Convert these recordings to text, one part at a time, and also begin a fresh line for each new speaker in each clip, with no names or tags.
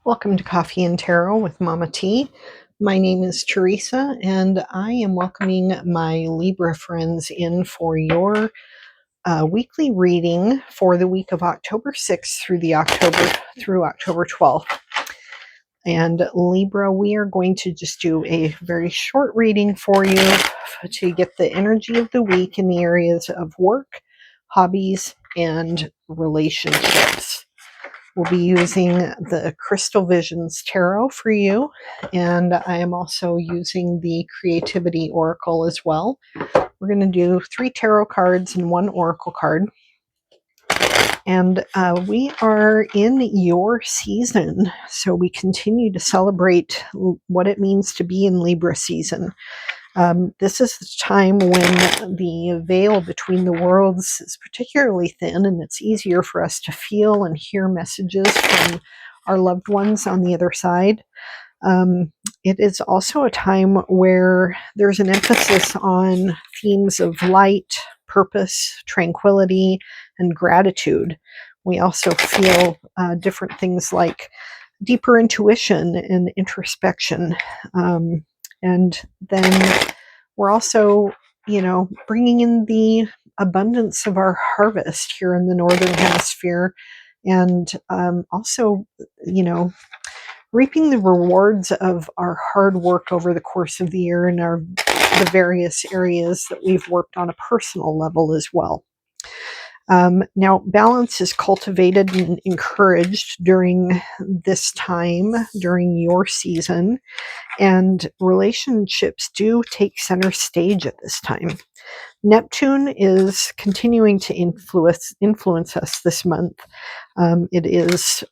Welcome to Coffee and Tarot with Mama T. My name is Teresa, and I am welcoming my Libra friends in for your weekly reading for the week of October 6th through October 12th. And Libra, we are going to just do a very short reading for you to get the energy of the week in the areas of work, hobbies, and relationships. We'll be using the Crystal Visions Tarot for you, and I am also using the Creativity Oracle as well. We're going to do 3 tarot cards and 1 oracle card. And we are in your season, so we continue to celebrate what it means to be in Libra season. This is the time when the veil between the worlds is particularly thin, and it's easier for us to feel and hear messages from our loved ones on the other side. It is also a time where there's an emphasis on themes of light, purpose, tranquility, and gratitude. We also feel different things like deeper intuition and introspection. And then we're also, bringing in the abundance of our harvest here in the Northern Hemisphere. And also, reaping the rewards of our hard work over the course of the year in the various areas that we've worked on a personal level as well. Now, balance is cultivated and encouraged during this time, during your season, and relationships do take center stage at this time. Neptune is continuing to influence us this month. It's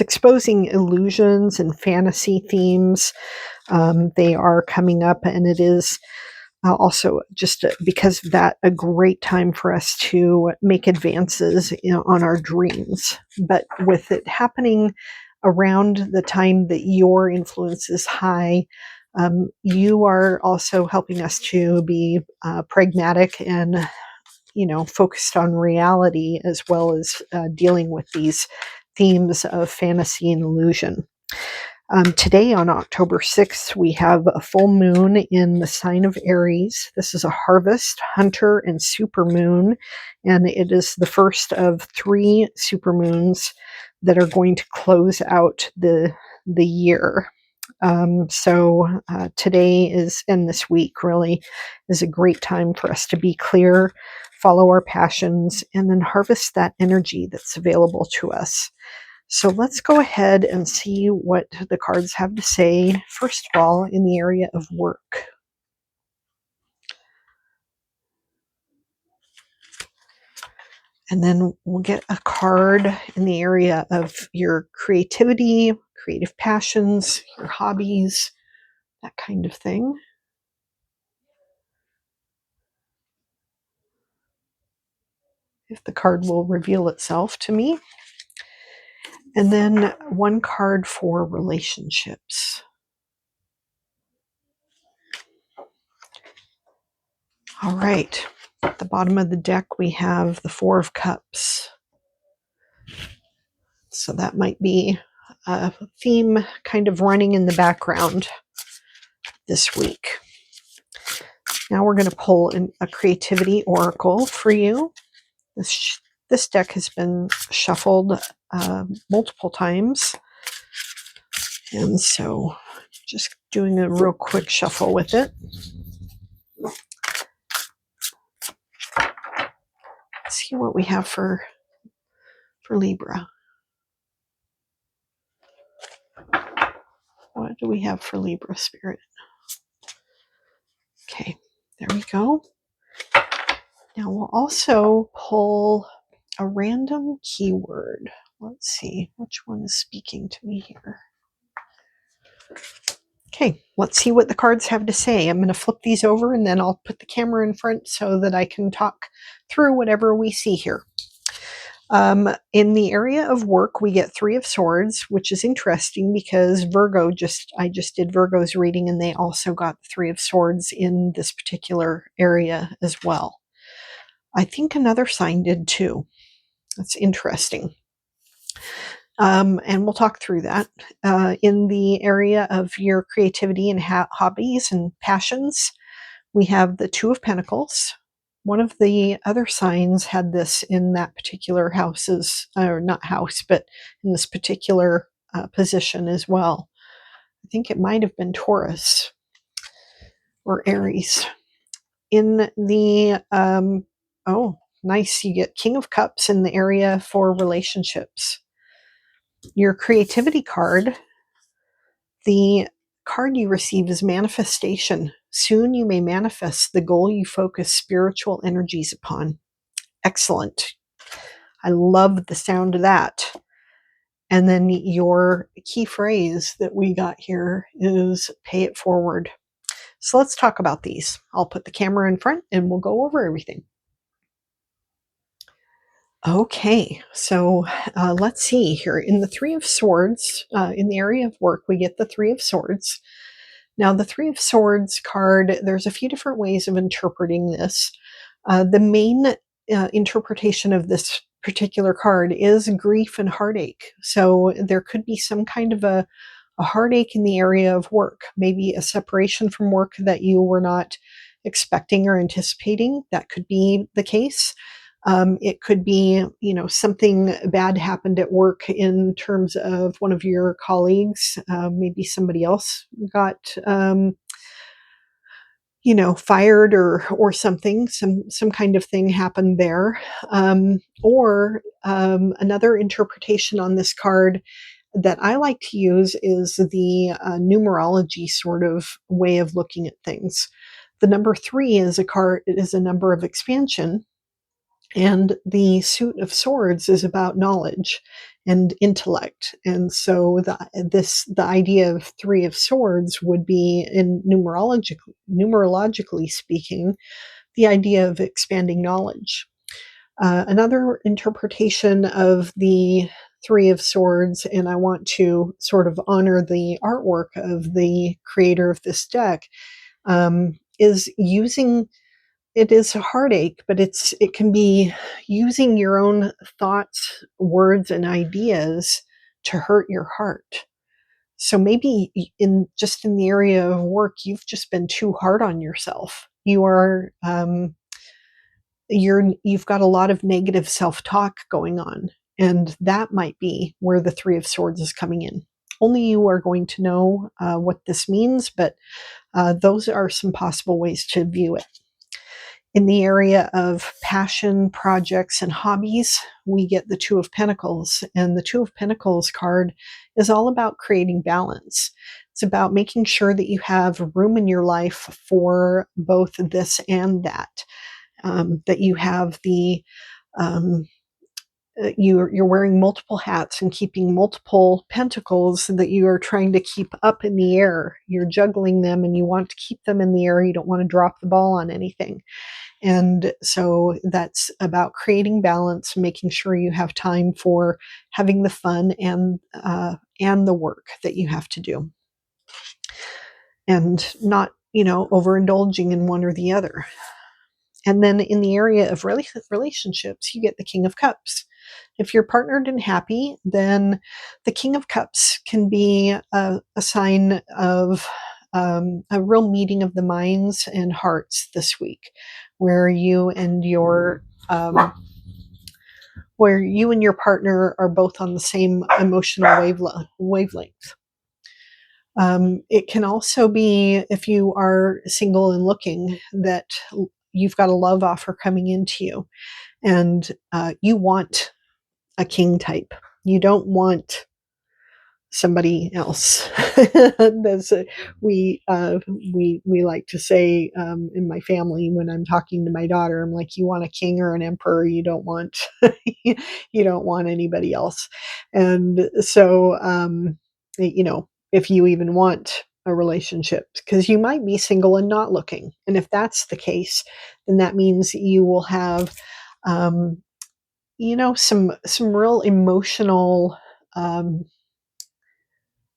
exposing illusions and fantasy themes. They are coming up, and it is also just because of that a great time for us to make advances on our dreams. But with it happening around the time that your influence is high, you are also helping us to be pragmatic and focused on reality, as well as dealing with these themes of fantasy and illusion. Today, on October 6th, we have a full moon in the sign of Aries. This is a harvest, hunter, and super moon, and it is the first of 3 supermoons that are going to close out the year. Today and this week really is a great time for us to be clear, follow our passions, and then harvest that energy that's available to us. So let's go ahead and see what the cards have to say, first of all, in the area of work. And then we'll get a card in the area of your creativity, creative passions, your hobbies, that kind of thing. If the card will reveal itself to me. And then 1 card for relationships. All right. At the bottom of the deck, we have the 4 of Cups. So that might be a theme kind of running in the background this week. Now we're going to pull a creativity oracle for you. This deck has been shuffled multiple times. And so just doing a real quick shuffle with it. Let's see what we have for Libra. What do we have for Libra, Spirit? Okay, there we go. Now we'll also pull a random keyword. Let's see, which one is speaking to me here? Okay, let's see what the cards have to say. I'm going to flip these over, and then I'll put the camera in front so that I can talk through whatever we see here. In the area of work, we get 3 of Swords, which is interesting because I just did Virgo's reading, and they also got 3 of Swords in this particular area as well. I think another sign did too. That's interesting. And we'll talk through that. In the area of your creativity and hobbies and passions, we have the Two of Pentacles. One of the other signs had this in that particular house's, or not house, but in this particular position as well. I think it might have been Taurus or Aries. In the, oh, nice, you get King of Cups in the area for relationships. Your creativity card, the card you receive is manifestation. Soon you may manifest the goal you focus spiritual energies upon. Excellent. I love the sound of that. And then your key phrase that we got here is pay it forward. So let's talk about these. I'll put the camera in front and we'll go over everything. Okay, so let's see here. In the Three of Swords, in the area of work, we get the Three of Swords. Now, the Three of Swords card, there's a few different ways of interpreting this. The main interpretation of this particular card is grief and heartache. So there could be some kind of a heartache in the area of work, maybe a separation from work that you were not expecting or anticipating. That could be the case. It could be, something bad happened at work in terms of one of your colleagues. Maybe somebody else got, fired or something. Some kind of thing happened there. Or another interpretation on this card that I like to use is the numerology sort of way of looking at things. The number 3 is a number of expansion. And the Suit of Swords is about knowledge and intellect. And so the idea of Three of Swords would be, in numerologically speaking, the idea of expanding knowledge. Another interpretation of the Three of Swords, and I want to sort of honor the artwork of the creator of this deck, is using, it is a heartache, but it can be using your own thoughts, words, and ideas to hurt your heart. So maybe in the area of work, you've just been too hard on yourself. You've got a lot of negative self-talk going on, and that might be where the Three of Swords is coming in. Only you are going to know what this means, but those are some possible ways to view it. In the area of passion, projects, and hobbies, we get the Two of Pentacles. And the Two of Pentacles card is all about creating balance. It's about making sure that you have room in your life for both this and that. That you have you're wearing multiple hats and keeping multiple pentacles that you are trying to keep up in the air. You're juggling them and you want to keep them in the air. You don't want to drop the ball on anything. And so that's about creating balance, making sure you have time for having the fun and the work that you have to do, and not, overindulging in one or the other. And then in the area of relationships, you get the King of Cups. If you're partnered and happy, then the King of Cups can be a sign of a real meeting of the minds and hearts this week, where you and your partner are both on the same emotional wavelength. It can also be, if you are single and looking, that you've got a love offer coming into you, and you want a king type. You don't want somebody else. As we like to say in my family, when I'm talking to my daughter, I'm like, you want a king or an emperor. You don't want you don't want anybody else. And so if you even want a relationship, because you might be single and not looking, and if that's the case, then that means you will have some real emotional,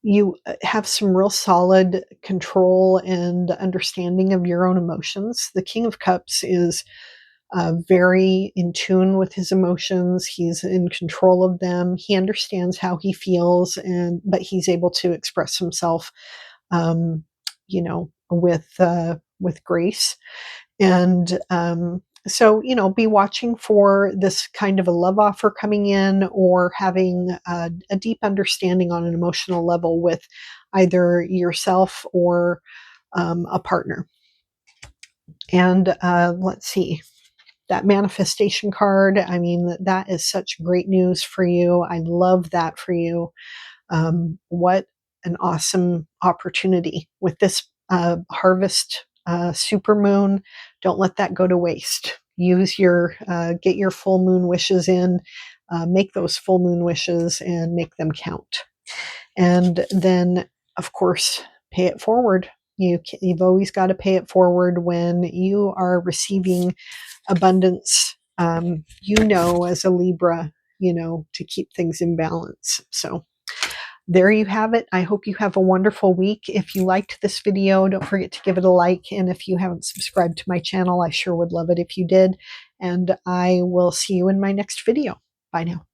you have some real solid control and understanding of your own emotions. The King of Cups is very in tune with his emotions. He's in control of them. He understands how he feels, but he's able to express himself, um, with grace. And so, be watching for this kind of a love offer coming in, or having a deep understanding on an emotional level with either yourself or a partner. And let's see, that manifestation card. I mean, that is such great news for you. I love that for you. What an awesome opportunity with this harvest super moon. Don't let that go to waste. Get your full moon wishes in, make those full moon wishes and make them count. And then, of course, pay it forward. You've always got to pay it forward when you are receiving abundance. As a Libra, to keep things in balance. So there you have it. I hope you have a wonderful week. If you liked this video, don't forget to give it a like. And if you haven't subscribed to my channel, I sure would love it if you did. And I will see you in my next video. Bye now.